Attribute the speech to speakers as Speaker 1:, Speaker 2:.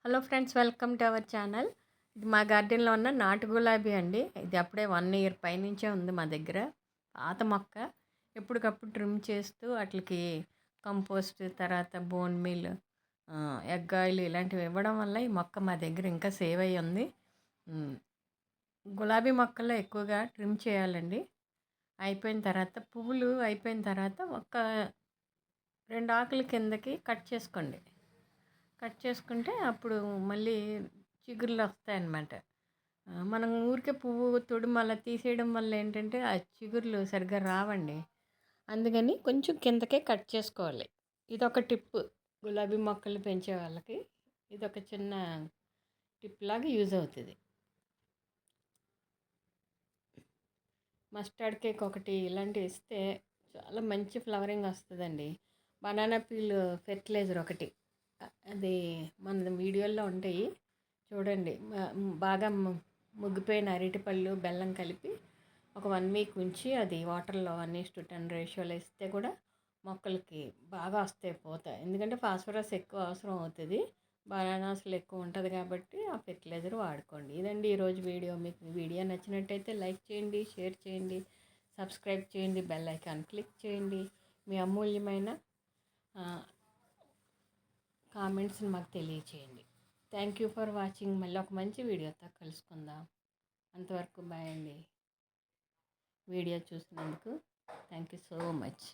Speaker 1: Hello friends, welcome to our channel. ఇది మా గార్డెన్లో ఉన్న నాటు గులాబీ అండి. ఇది అప్పుడే 1 ఇయర్ పైనుంచే ఉంది మా దగ్గర. పాత మొక్క. ఎప్పటికప్పుడు ట్రిమ్ చేస్తూ వాటికి కంపోస్ట్, తర్వాత బోన్ మీల్, ఎగ్ ఆయిల్ ఇలాంటివి ఇవ్వడం వల్ల ఈ మొక్క మా దగ్గర ఇంకా సేవ్ అయ్యి ఉంది. ఉమ్, గులాబీ మొక్కల్లో ఎక్కువగా ట్రిమ్ చేయాలండి. అయిపోయిన తర్వాత పువ్వులు అయిపోయిన తర్వాత ఒక 2 ఆకుల కిందకి కట్ చేసుకోండి. కట్ చేసుకుంటే అప్పుడు మళ్ళీ చిగుర్లు వస్తాయన్నమాట. మనం ఊరికే పువ్వు తొడుము అలా తీసేయడం వల్ల ఏంటంటే ఆ చిగుర్లు సరిగ్గా రావండి. అందుకని కొంచెం కిందకే కట్ చేసుకోవాలి. ఇదొక టిప్. గులాబీ మొక్కలు పెంచే వాళ్ళకి ఇదొక చిన్న టిప్ లాగా యూజ్ అవుతుంది. మస్టర్డ్ కేక్ ఒకటి ఇలాంటివి ఇస్తే చాలా మంచి ఫ్లవరింగ్ వస్తుందండి. బనానా పీల్ ఫెర్టిలైజర్ ఒకటి, అది మన వీడియోల్లో ఉంటాయి చూడండి. బాగా ముగ్గిపోయిన అరటిపళ్ళు బెల్లం కలిపి ఒక 1 వీక్ ఉంచి అది వాటర్లో 1:10 రేషియోలో ఇస్తే కూడా మొక్కలకి బాగా వస్తాయి, పోతాయి. ఎందుకంటే ఫాస్ఫరస్ ఎక్కువ అవసరం అవుతుంది, బనానాస్లో ఎక్కువ ఉంటుంది కాబట్టి ఆ ఫెర్టిలైజర్ వాడుకోండి. ఇదండి ఈరోజు వీడియో. మీకు వీడియో నచ్చినట్టయితే లైక్ చేయండి, షేర్ చేయండి, సబ్స్క్రైబ్ చేయండి, బెల్ ఐకాన్ క్లిక్ చేయండి. మీ అమూల్యమైన కామెంట్స్ని మాకు తెలియచేయండి. Thank you for watching. మళ్ళీ ఒక మంచి వీడియోతో కలుసుకుందాం. అంతవరకు బాయ్ అండి. వీడియో చూసినందుకు థ్యాంక్ యూ సో మచ్.